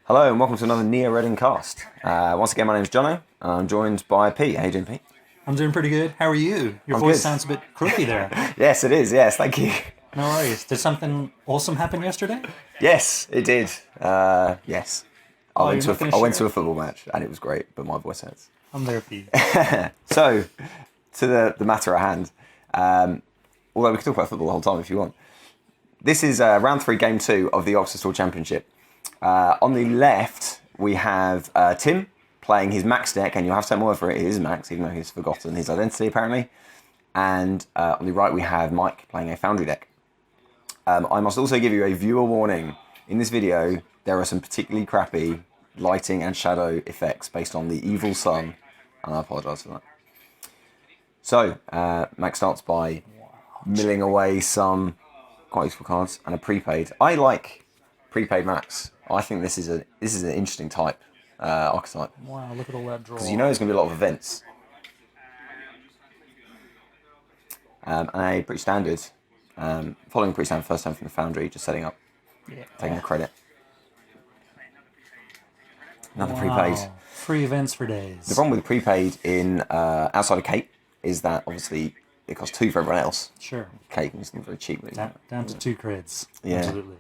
Hello and welcome to another Neo Reading cast. Once again, my name is Johno and I'm joined by Pete. How you doing, Pete? I'm doing pretty good. How are you? Your I'm voice good. sounds a bit croaky there. Yes, it is. Yes, thank you. No worries. Did something awesome happen yesterday? Yes, it did. Yes. Oh, you're not gonna I went share to a it? football match and it was great, but my voice hurts. I'm there, Pete. So, to the matter at hand, although we could talk about football the whole time if you want. This is round 3, game 2 of the Oxford Store Championship. On the left, we have Tim playing his Max deck, and you'll have to take my word for it, it is Max, even though he's forgotten his identity, apparently. And on the right, we have Mike playing a Foundry deck. I must also give you a viewer warning. In this video, there are some particularly crappy lighting and shadow effects based on the evil sun, and I apologise for that. So, Max starts by milling away some quite useful cards and a prepaid. I like Prepaid Max. I think this is an interesting type archetype. Wow, look at all that draw. Because you know there's going to be a lot of events. And a pretty standard, following pretty standard first time from the Foundry, just setting up, taking the credit. Another prepaid. 3 events for days. The problem with the prepaid in outside of Cape is that obviously it costs 2 for everyone else. Sure. Cape is very cheap. Down to 2 creds. Yeah. Absolutely.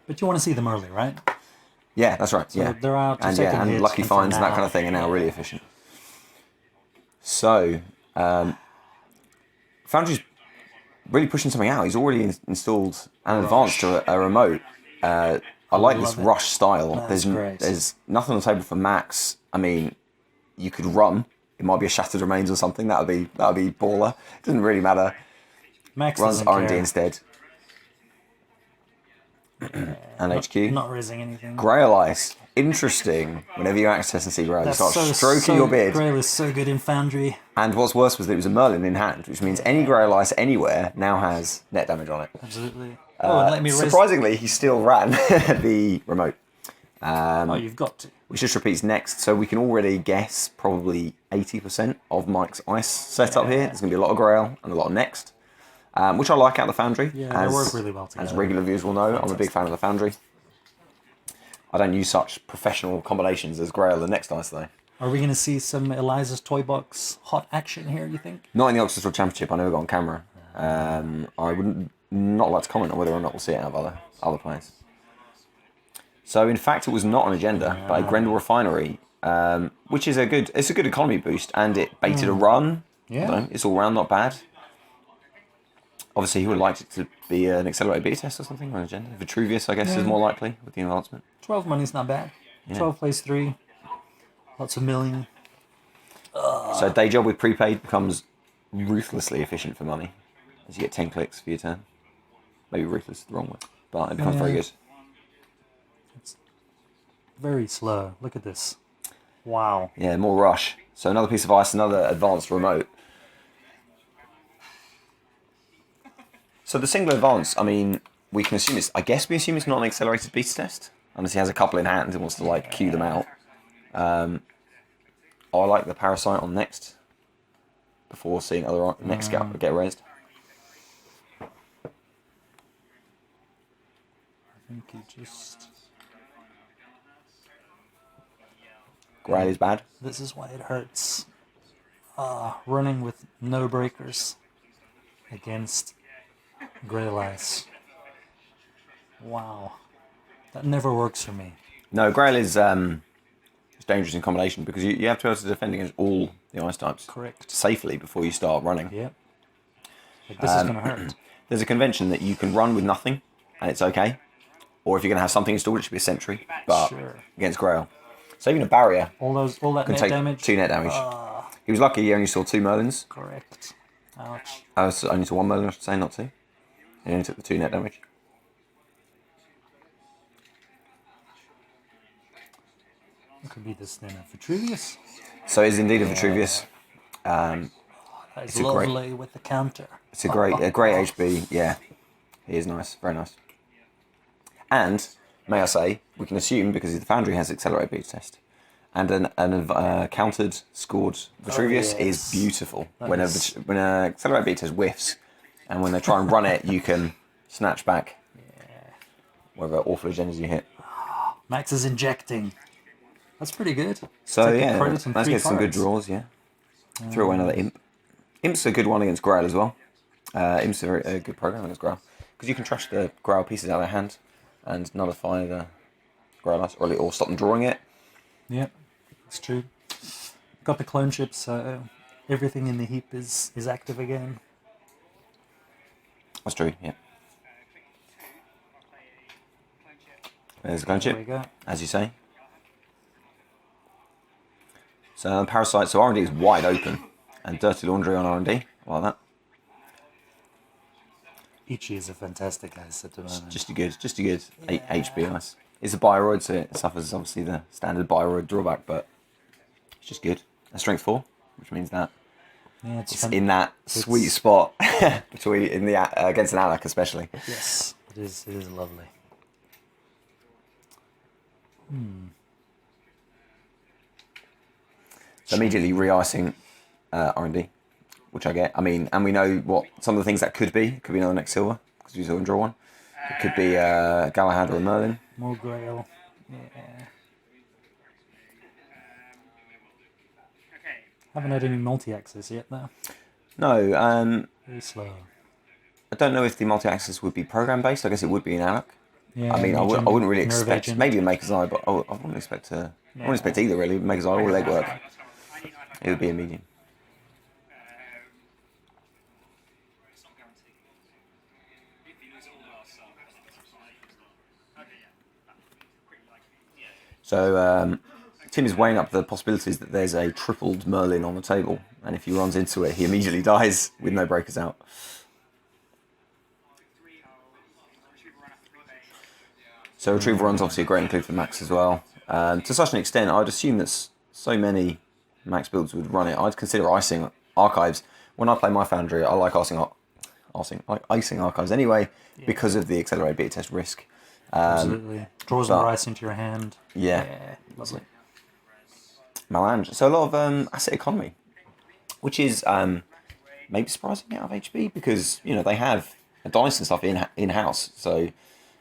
But you want to see them early, right? Yeah, that's right. So yeah, they're out to and second and hit, lucky and for finds and that now- kind of thing are now really efficient. So, Foundry's really pushing something out. He's already installed an advanced to a remote. I like this love it. rush style. That's great. There's nothing on the table for Max. I mean, you could run. It might be a Shattered Remains or something. That would be baller. It doesn't really matter. Max Runs doesn't R&D care. instead. And HQ. Not raising anything. Grail Ice. Interesting. Whenever you access and see Grail, you That's start stroking your beard. Grail is so good in Foundry. And what's worse was that it was a Merlin in hand, which means any Grail Ice anywhere now has net damage on it. Absolutely. And let me raise... Surprisingly, he still ran the remote. Oh, you've got to. Which just repeats next, so we can already guess probably 80% of Mike's ice setup here. There's going to be a lot of Grail and a lot of next, which I like out of the Foundry. Yeah, they work really well together. As regular viewers will know, I'm a big fan of the Foundry. I don't use such professional combinations as Grail and next ice, though. Are we going to see some Eliza's Toy Box hot action here, you think? Not in the Oxford World Championship, I never got on camera. I would not like to comment on whether or not we'll see it out of other players. So in fact, it was not an agenda, but a Grendel Refinery, which is a good economy boost, and it baited a run. Yeah. So it's all round not bad. Obviously, he would have liked it to be an accelerated beta test or something on an agenda. Vitruvius, I guess, is more likely with the advancement. 12 money's not bad. 12 plays 3. Lots of milling. So day job with prepaid becomes ruthlessly efficient for money, as you get 10 clicks for your turn. Maybe ruthless is the wrong word, but it becomes very good. It's very slow. Look at this. Wow. Yeah, more rush. So another piece of ice, another advanced remote. So the single advance, I mean, we can assume it's, I guess we assume it's not an accelerated beta test, unless he has a couple in hand and wants to like queue them out. I like the Parasite on next, before seeing other next get raised. I think he just... Grail is bad. This is why it hurts. Running with no breakers against Grail Ice. Wow. That never works for me. No, Grail is it's dangerous in combination because you have to be able to defend against all the ice types Correct. safely before you start running. Yep. Like, this is going to hurt. There's a convention that you can run with nothing and it's okay. Or if you're going to have something installed, it should be a sentry. But Sure. against Grail. So even a barrier All that can net take damage. 2 net damage. He was lucky he only saw 2 Merlins. Correct. Ouch. Only saw 1 Merlin, I should say, not 2. He only took the 2 net damage. It could be this then of Vitruvius. So it is indeed a Vitruvius. That is It's a great- lovely with the counter. It's a great HB. Yeah, he is nice, very nice. And may I say, we can assume because the Foundry has accelerated beta test, and an countered scored Vitruvius yes. is beautiful. That When is- when an accelerated beta test whiffs, and when they try and run it, you can snatch back. whatever awful agendas you hit. Max is injecting. That's pretty good. So Take a yeah, credit and let's 3 get some good cards. draws. Yeah, throw away another imp. Imp's a good one against Grail as well. Imp's a good program against Grail because you can trash the Grail pieces out of their hand and nullify the Grail or stop them drawing it. Yep, that's true. Got the clone chip, so everything in the heap is active again. That's true. Yeah. There's the clone There chip, we go. as you say. So Parasite, so R&D is wide open. And Dirty Laundry on R&D, like that. Ichi is a fantastic asset at the moment. Just a good HB ice. It's a Bioroid, so it suffers obviously the standard Bioroid drawback, but it's just good. A strength 4, which means that Yeah, it's in that sweet spot between against an Alak especially. Yes, it is lovely. So immediately re-icing R&D, which I get. I mean, and we know what some of the things that could be. It could be another next silver, because we saw him draw one. It could be Galahad or a Merlin. More Grail. Yeah. Haven't had any multi-access yet, though. No, Very slow. I don't know if the multi-access would be program-based. I guess it would be in Alak. Yeah, I mean, I wouldn't really Nerve expect, Agent. maybe a Maker's Eye, but I wouldn't expect I wouldn't expect either really. Maker's Eye or legwork. It would be a medium. So Tim is weighing up the possibilities that there's a tripled Merlin on the table, and if he runs into it, he immediately dies with no breakers out. So Retrieval Run's obviously a great include for Max as well. To such an extent, I'd assume that so many Max builds would run it. I'd consider icing archives. When I play my Foundry, I like icing archives anyway, because of the accelerated beta test risk. Absolutely. Draws more ice into your hand. Yeah. Lovely. Melange. So a lot of asset economy, which is maybe surprising out of HB because they have a dice and stuff in house. So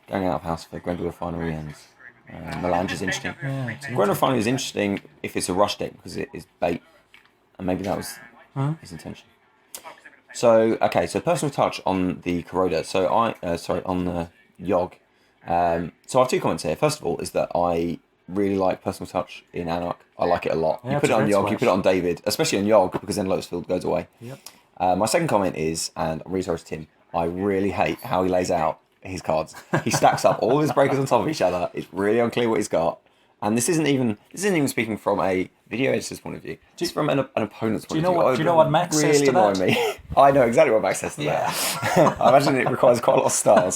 going out of house for Grendel Refinery and Melange is interesting. Yeah, Grendel Refinery is interesting if it's a rush deck because it is bait, and maybe that was his intention. So okay, so personal touch on the Corroder. So on the Yogg. So I have 2 comments here. First of all, is that I really like personal touch in Anarch. I like it a lot. Yeah, You put it on Yogg, you put it on David, especially on Yogg because then Lotus Field goes away. Yep. My second comment is, and I'm really sorry to Tim, I really hate how he lays out his cards. He stacks up all his breakers on top of each other. It's really unclear what he's got. And this isn't even speaking from a video editor's point of view. Just from an opponent's point of view. Do you know what Max says to that? Really annoy me. I know exactly what Max says to that. I imagine it requires quite a lot of stars.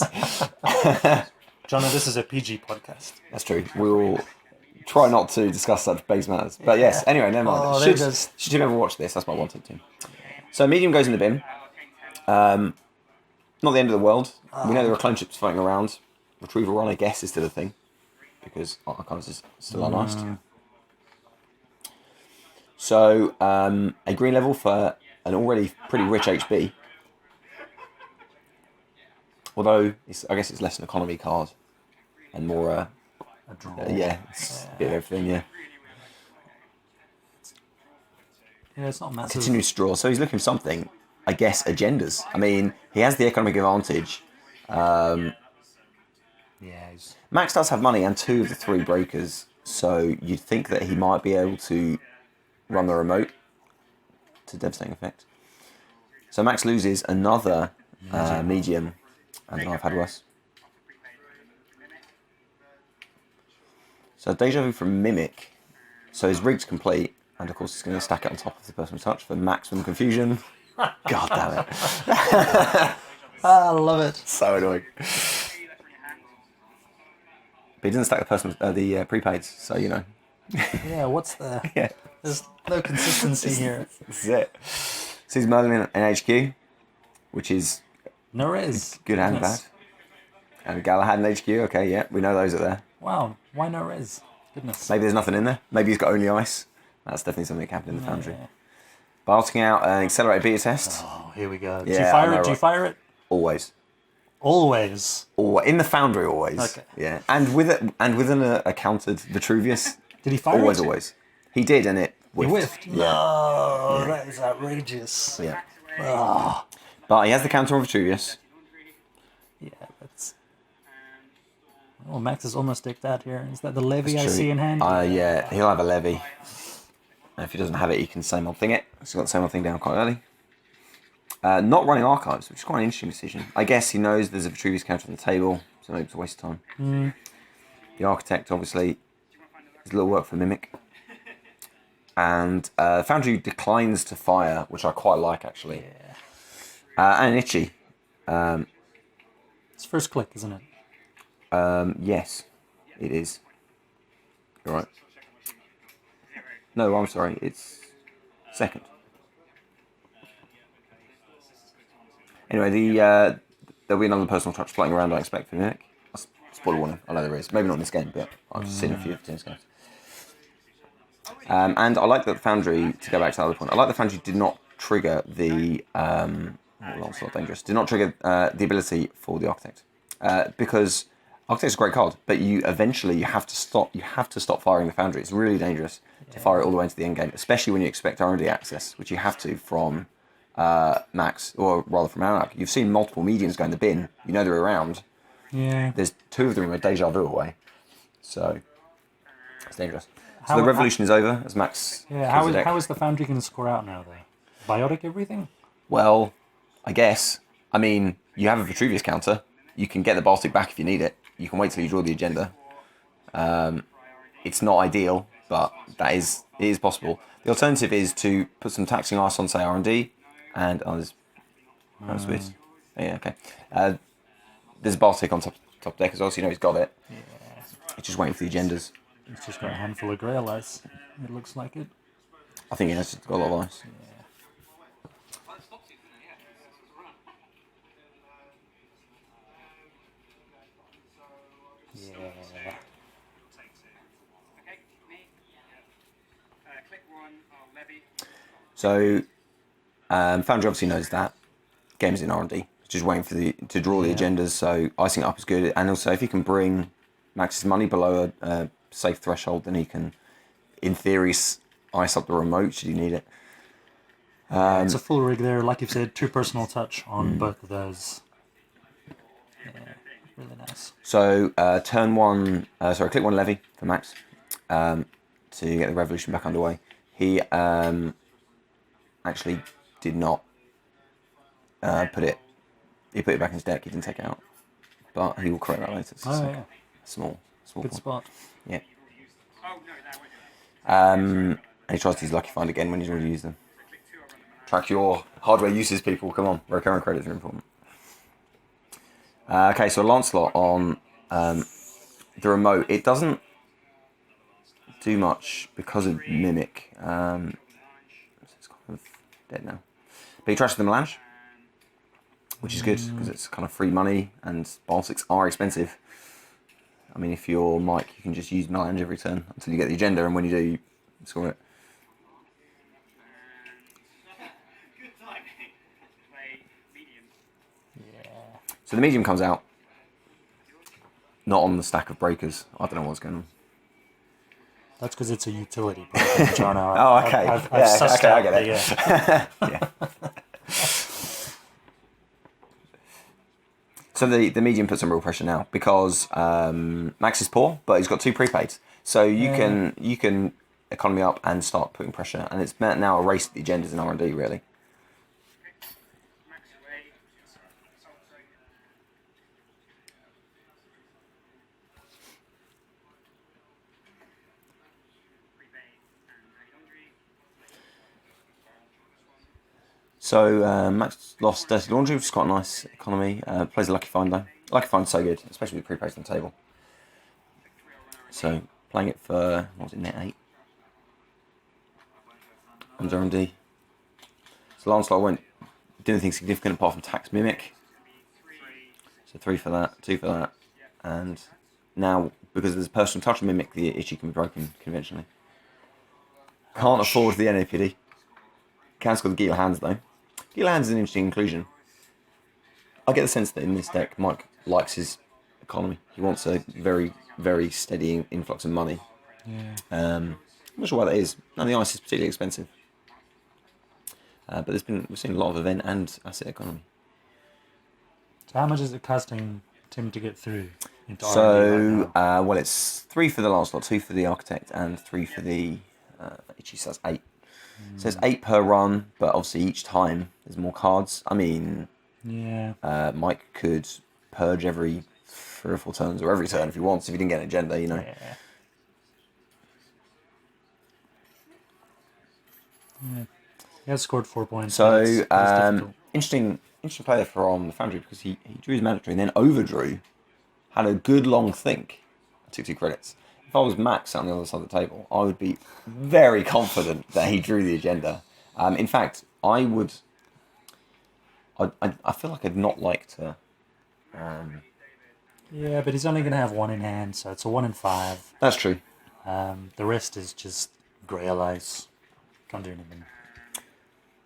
Johno, this is a PG podcast. That's true. We'll try not to discuss such base matters. But yes, anyway, never mind. Oh, should you ever watch this? That's my wanted to. So medium goes in the bin. Not the end of the world. We know there are clone chips floating around. Retrieval Run, I guess, is still a thing. Because Archives is still uniced. So a green level for an already pretty rich HB. Although, I guess it's less an economy card. And more A draw. it's a bit of everything, yeah. Yeah, it's not massive. Continuous draw. So he's looking for something, I guess, agendas. I mean, he has the economic advantage. Max does have money and 2 of the 3 breakers, so you'd think that he might be able to run the remote to devastating effect. So Max loses another medium, and then I've had worse. So Deja Vu from Mimic. So his rig's complete, and of course he's going to stack it on top of the personal touch for maximum confusion. God damn it. I love it. So annoying. But he doesn't stack the prepaids, so you know. Yeah, what's the... Yeah. There's no consistency here. This is it. So he's Merlin in HQ, which is No res. good and bad. And Galahad in HQ, okay, yeah, we know those are there. Wow, why no res? Goodness. Maybe there's nothing in there. Maybe he's got only ice. That's definitely something that can happen in the Foundry. Balting out an accelerated beta test. Oh, here we go. Yeah, Do you fire it? Always. Always. Or in the Foundry, always. Okay. Yeah, and within a countered Vitruvius. Did he fire Always, it? always. He did, and it whiffed. He whiffed. Yeah. No, that is outrageous. Yeah. Ah. But he has the counter on Vitruvius. Yeah, that's. Oh, Max has almost dicked out here. Is that the levy That's I true. see in hand? Yeah, he'll have a levy. And if he doesn't have it, he can same old thing it. He's got the same old thing down quite early. Not running archives, which is quite an interesting decision. I guess he knows there's a Vitruvius counter on the table, so maybe it's a waste of time. The Architect, obviously, is a little work for Mimic. And Foundry declines to fire, which I quite like, actually. Yeah. And Itchy. It's first click, isn't it? Yes, it is. You're right. No, I'm sorry, it's second. Anyway, there'll be another personal touch floating around, I expect, for Mimic. Spoiler warning, I know there is. Maybe not in this game, but I've seen a few of Tim's games. And I like that Foundry, to go back to the other point, I like that Foundry did not trigger the... it's not dangerous. Did not trigger the ability for the Architect. Because Architect's a great card, but you have to stop firing the Foundry. It's really dangerous to fire it all the way into the end game, especially when you expect R&D access, which you have to from Max, or rather from Anarch. You've seen multiple mediums go in the bin. You know they're around. Yeah. There's 2 of them a deja vu away. So, it's dangerous. So the revolution is over, as Max... Yeah, how is the Foundry going to score out now, though? Biotic everything? Well, I guess. I mean, you have a Vitruvius counter. You can get the Baltic back if you need it. You can wait till you draw the agenda. It's not ideal, but it is possible. The alternative is to put some taxing ice on, say, R&D, and... Oh, that's weird. Oh, yeah, okay. There's a Baltic on top deck as well, so you know he's got it. Yeah. He's just waiting for the agendas. He's just got a handful of Grail ice. It looks like it. I think he has got a lot of ice. Yeah. So, Foundry obviously knows that. Game's in R&D. Just waiting for to draw the agendas, so icing it up is good. And also, if he can bring Max's money below a safe threshold, then he can, in theory, ice up the remote should he need it. It's a full rig there, like you've said, 2 personal touch on both of those. Yeah, really nice. So, click 1 levy for Max to get the revolution back underway. He actually did not put it. He put it back in his deck. He didn't take it out, but he will correct that later. Oh yeah, small good point. spot. Yeah. And he tries to use Lucky Find again when he's already used them. Track your hardware uses, people. Come on, recurring credits are important. Okay, so Lancelot on the remote. It doesn't do much because of Mimic. It's kind of dead now. But he trashes the Melange, which is good because it's kind of free money and Baltics are expensive. I mean, if you're Mike, you can just use Melange every turn until you get the agenda, and when you do, you score it. So the medium comes out, not on the stack of breakers. I don't know what's going on. That's because it's a utility. Johno. Oh, okay. I've sussed I out get it. Yeah. So the medium puts some real pressure now because Max is poor, but he's got 2 prepaids. So you can economy up and start putting pressure, and it's now a race to the agendas in R&D really. So Max lost Dirty Laundry, which is quite a nice economy. Plays a Lucky Find though. Lucky Find's so good, especially with prepaids on the table. So playing it for, what was it, net 8? And R&D. So Lancelot won't do anything significant apart from tax Mimic. So 3 for that, 2 for that. And now, because there's a personal touch of Mimic, the issue can be broken conventionally. Can't afford the NAPD. Can score the Gila Hands though. Gila Hands is an interesting inclusion. I get the sense that in this deck, Mike likes his economy. He wants a very, very steady influx of money. Yeah. I'm not sure why that is. None of the ice is particularly expensive. But we've seen a lot of event and asset economy. So how much is it costing Tim to get through into R&D So, right now? well, it's 3 for the Lancelot, 2 for the Architect, and 3 for the Ichi, so that's 8. So it's 8 per run, but obviously each time there's more cards. I mean, Yeah. Mike could purge every 3 or 4 turns, or every turn if he wants, if he didn't get an agenda, you know. Yeah. Yeah. He has scored 4 points. So, that's difficult. interesting player from the Foundry, because he drew his mandatory and then overdrew, had a good long think, and took 2 credits. If I was Max on the other side of the table, I would be very confident that he drew the agenda. In fact, I would. I feel like I'd not like to. Yeah, but he's only going to have 1 in hand, so it's a 1 in 5. That's true. The rest is just Grail ice. Can't do anything.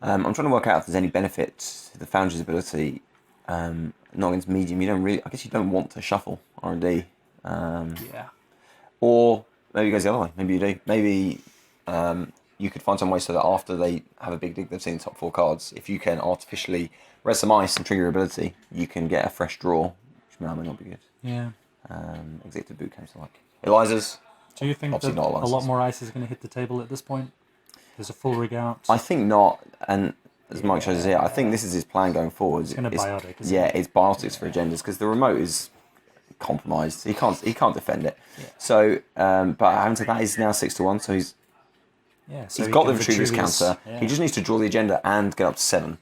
I'm trying to work out if there's any benefit to the Foundry's ability. Not against medium. You don't really. I guess you don't want to shuffle R&D. Yeah. Or maybe it goes the other way. Maybe you do. Maybe you could find some way so that after they have a big dig, they've seen the top 4 cards. If you can artificially res some ice and trigger your ability, you can get a fresh draw, which may or may not be good. Yeah. Executive boot camps like Eliza's. Do you think that Obviously not a lot Eliza's. more ice is going to hit the table at this point? There's a full rig out. I think not. And as Mike shows us here, I think this is his plan going forward. It's going to biotic, isn't Yeah, it? it's biotics for agendas because the remote is compromised. He can't defend it. Yeah. So, but having said that, he's now 6-1. So he's so got the can Vitruvius counter. Yeah. He just needs to draw the agenda and get up to 7.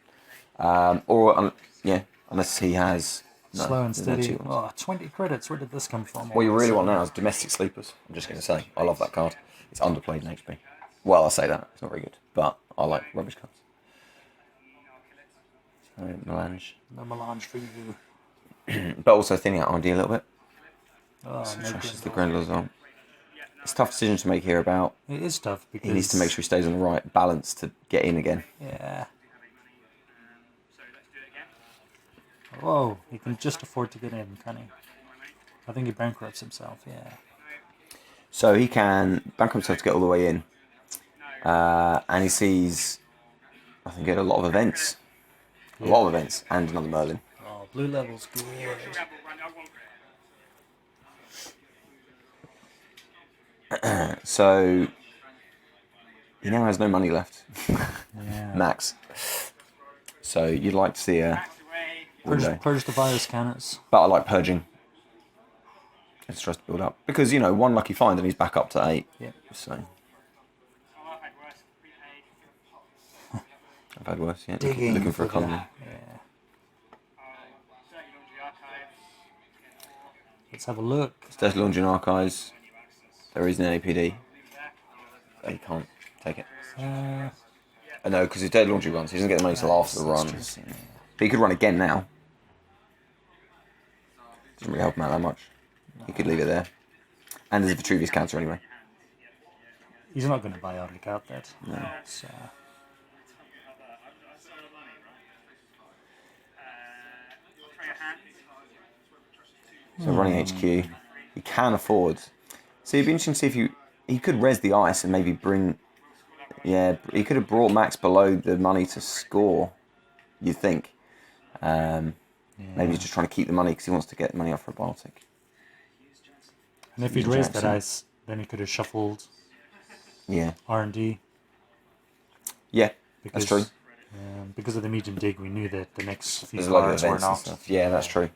Unless he has slow and there's no steady. 2 ones. Oh, 20 credits. Where did this come from? What you really want now is domestic sleepers. I'm just going to say, I love that card. It's underplayed in HP. Well, I say that it's not very good, but I like rubbish cards. So melange. No melange for you. But also thinning out R&D a little bit. Oh, So no trashes good. the Grendel as well. It's a tough decision to make here about. It is tough because He needs to make sure he stays on the right balance to get in again. Yeah. Whoa, he can just afford to get in, can he? I think he bankrupts himself. Yeah. So he can bankrupt himself to get all the way in. And he sees, I think, a lot of events. A lot of events and another Merlin. Oh, blue level's good. So he now has no money left. Yeah. Max. So you'd like to see a window. Purge the virus counters. But I like purging. It's just to build up. Because, one lucky find and he's back up to 8. Yep. So I've had worse, yeah. Digging Looking for economy. Yeah. Let's have a look. There's launching archives. There is an APD. But he can't take it. No, because his dead laundry runs. He doesn't get the money till after the run. But he could run again now. Doesn't really help him out that much. He could leave it there. And there's a Vitruvius counter anyway. He's not going to biotic out that. No. So. So running HQ, he can afford. So it'd be interesting to see if he could res the ice and maybe bring. Yeah, he could have brought Max below the money to score. You'd think. Maybe he's just trying to keep the money because he wants to get money off for a biotic. And if he'd raised that ice, then he could have shuffled. Yeah. R&D. Yeah, that's true. Because of the medium dig, we knew that the next few There's a lot of cards were events and not. stuff. Yeah, that's true.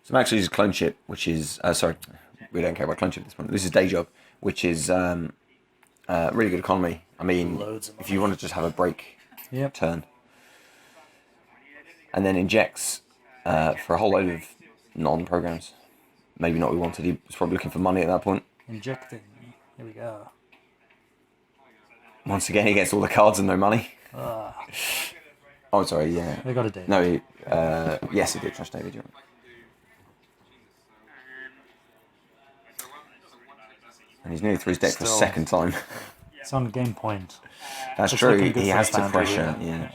So Max uses clone chip, which is sorry, we don't care about clone chip at this point. This is day job, which is really good economy. I mean, if you want to just have a break turn, and then injects for a whole load of non-programs. Maybe not what we wanted. He was probably looking for money at that point. Injecting. Here we go. Once again, he gets all the cards and no money. Oh, sorry, yeah. They got a day. No, yes, he did trash David. You're right. And he's nearly through his deck for a Still. second time. It's on game point. That's It's true. looking good He for has to Foundry, pressure. Yeah.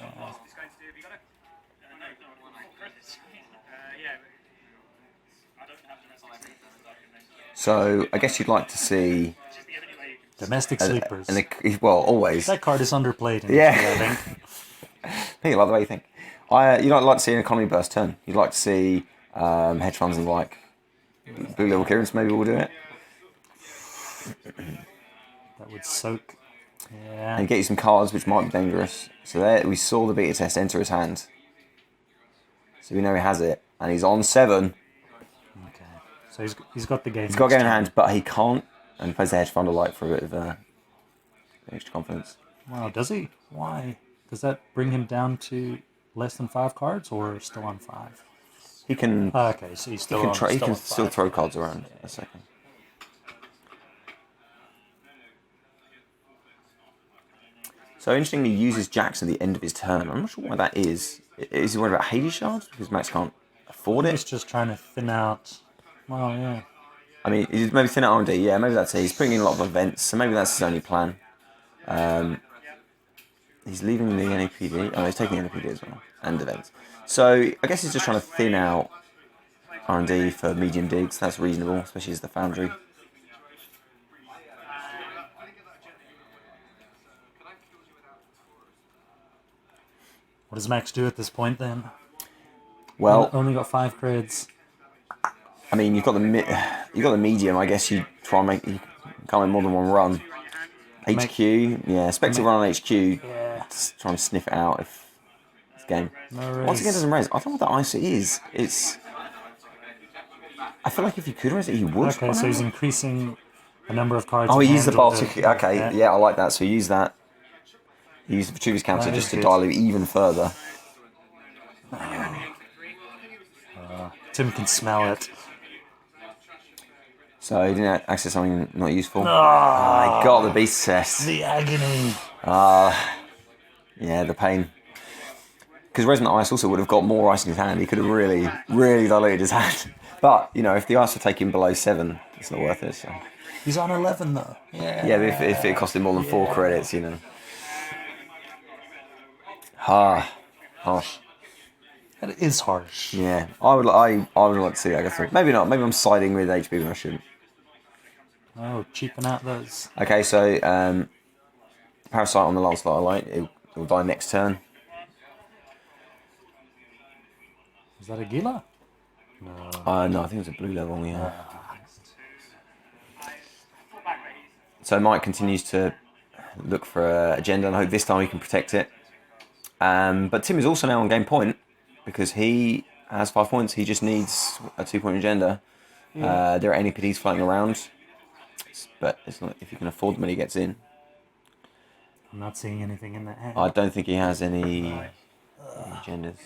So I guess you'd like to see Domestic sleepers. well, always. That card is underplayed in Yeah. HP, I think. I think you like the way you think. You'd like to see an economy burst turn. You'd like to see hedge funds and like blue level clearance. Maybe we'll do it That would soak. Yeah. and get you some cards which might be dangerous. So there we saw the beta test enter his hand. So we know he has it, and he's on 7. Okay. So he's got the game. He's got a game in hand, but he can't. And he plays the hedge fund alike for a bit of extra confidence. Wow, does he? Why? Does that bring him down to less than 5 cards, or still on 5? He can. Okay, so he's still He can on still 5. throw cards around a second. So interestingly, he uses Jacks at the end of his turn. I'm not sure why that is. Is he worried about Hades shards because Max can't afford He's it? just trying to thin out. Well, yeah. I mean, he's maybe thin out R&D. Yeah, maybe that's it. He's putting in a lot of events, so maybe that's his only plan. He's leaving the NAPD. Oh, he's taking the NAPD as well and events. So I guess he's just trying to thin out R&D for medium digs. That's reasonable, especially as the Foundry. What does Max do at this point then? Well, Only got 5 creds. I mean, you've got the medium. I guess you try and you can't make more than one run. HQ, yeah, expected run on HQ. Yeah. Just try and sniff it out if it's game. No Once again, raise. doesn't raise. I don't know what that IC is. I feel like if he could raise it, he would. Okay, so he's increasing the number of cards. Oh, in he used the hand or Baltic. Okay, yeah, I like that. So he used that. He used the Vitruvius counter That just is to good. dial it even further. Tim can smell it. So he didn't access something not useful. I got the beast test. The agony. Yeah, the pain. Because Resonant Ice also would have got more ice in his hand. He could have really, really diluted his hand. But, you know, if the ice would take him below 7, it's not worth it. So. He's on 11 though. Yeah. Yeah, but if it cost him more than 4 credits, you know. Harsh. That is harsh. Yeah, I would like to see that go through. Maybe not. Maybe I'm siding with HB when I shouldn't. Oh, cheaping out those. Okay, so Parasite on the Lancelot I like. It will die next turn. Is that a Gila? No, I think it was a blue level. Yeah. So Mike continues to look for an agenda and hope this time he can protect it. But Tim is also now on game point because he has 5 points. He just needs a 2-point agenda. There are NPDs floating around, but it's not if you can afford them when he gets in. I'm not seeing anything in that hand. I don't think he has any agendas.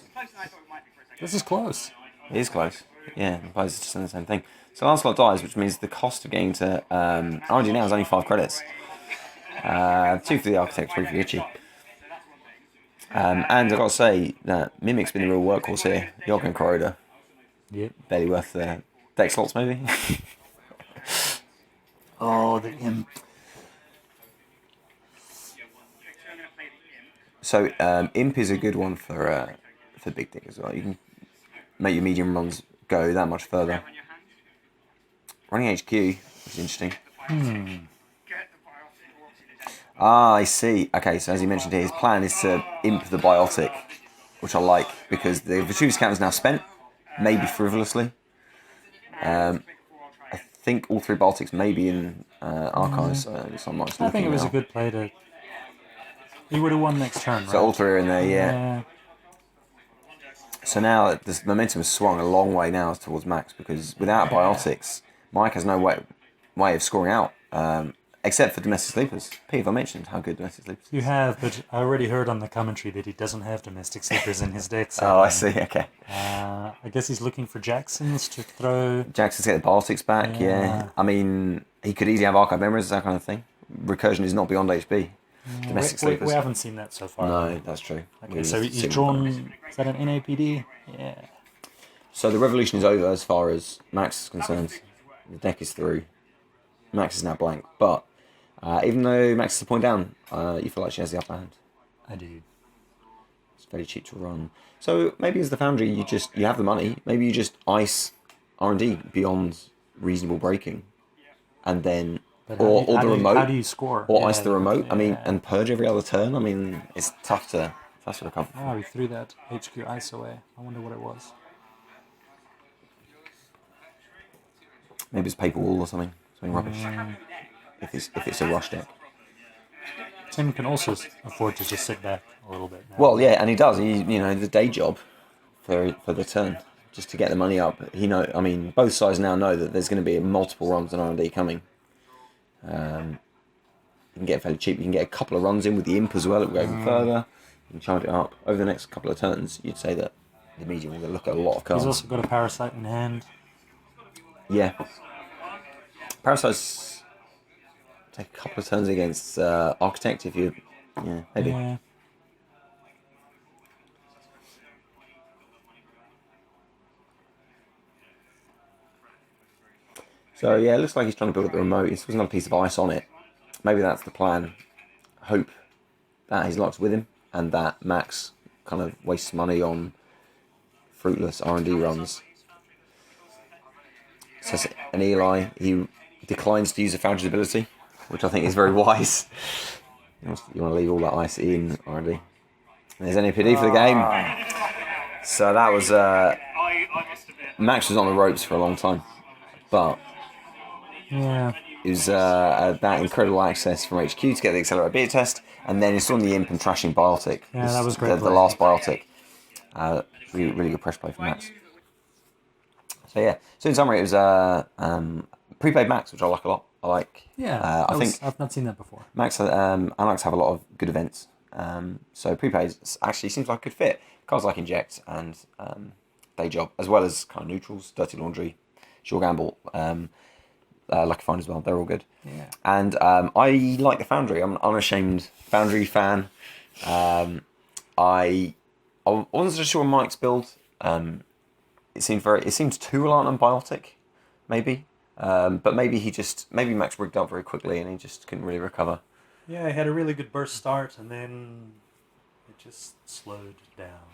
This is close. It is close. Yeah, the players are just saying the same thing. So Lancelot dies, which means the cost of getting to RNG now is only 5 credits. 2 for the Architect, 3 for the Itchy. And I've got to say that Mimic's been the real workhorse here. Yogg and Corridor. Yep. Barely worth the deck slots, maybe. Oh, the imp. So Imp is a good one for big dick as well. You can make your medium runs go that much further. Running HQ is interesting. I see. Okay, so as you mentioned here, his plan is to imp the biotic, which I like because the Vitruvius count is now spent, maybe frivolously. I think all 3 biotics may be in archives. So I'm not I think it was now. a good play to. He would have won next turn, right? So all 3 are in there, yeah. So now this momentum has swung a long way now towards Max because without biotics, Mike has no way of scoring out. Except for domestic sleepers. Pete, have I mentioned how good domestic sleepers is? You have, but I already heard on the commentary that he doesn't have domestic sleepers in his deck. So, Oh, I see, okay. I guess he's looking for Jacksons to throw. Jackson's get the biotics back, yeah. I mean, he could easily have archive memories, that kind of thing. Recursion is not beyond HB. Domestic sleepers. We haven't seen that so far. No, that's true. Okay, so he's drawn. Is that an NAPD? Yeah. So the revolution is over as far as Max is concerned. The deck is through. Max is now blank. But even though Max is a point down, you feel like she has the upper hand. I do. It's very cheap to run. So maybe as the Foundry, you have the money. Maybe you just ice R&D beyond reasonable breaking, and then or the remote. How do you score? Or ice the remote. I mean, and purge every other turn. I mean, it's tough to recover. Oh, we threw that HQ ice away. I wonder what it was. Maybe it's paper wall or something rubbish. If it's a rush deck. Tim can also afford to just sit back a little bit now. Well, yeah, and he does. He, the day job for the turn, just to get the money up. I mean, both sides now know that there's going to be multiple runs on R&D coming. You can get fairly cheap. You can get a couple of runs in with the imp as well. It will go even further. You can charge it up over the next couple of turns. You'd say that the medium will look at a lot of cards. He's also got a parasite in hand. Yeah, parasites take a couple of turns against Architect if you, maybe. Yeah. So yeah, it looks like he's trying to build up the remote. He's another piece of ice on it. Maybe that's the plan. Hope that his luck's with him and that Max kind of wastes money on fruitless R&D runs. So, and Eli, he declines to use a Foundry's ability, which I think is very wise. You want to leave all that ice in R&D. There's NAPD for the game. So that was Max was on the ropes for a long time, but yeah, it was that incredible access from HQ to get the accelerated beer test, and then installing the imp and trashing Biotic. Yeah, that was great. The last Biotic. Really good press play from Max. So yeah, so in summary, it was Prepaid Max, which I like a lot. I like. Yeah, I think I've not seen that before. Max. I like to have a lot of good events. So Prepaid actually seems like a good fit. Cards like Inject and Day Job, as well as kind of neutrals, Dirty Laundry, Sure Gamble, Lucky Find as well. They're all good. Yeah. And I like the Foundry. I'm an unashamed Foundry fan. I wasn't so sure on Mike's build. It seemed too reliant on Biotic, maybe. But maybe Max rigged up very quickly and he just couldn't really recover. Yeah, he had a really good burst start and then it just slowed down.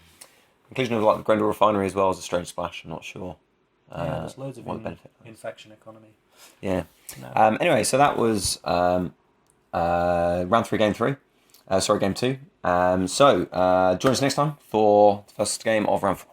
Inclusion of like the Grendel Refinery as well as a strange splash. I'm not sure. Yeah, there's loads of benefit. infection economy. Yeah. No. Anyway, so that was round 3, game 3. Game 2. So join us next time for the first game of round 4.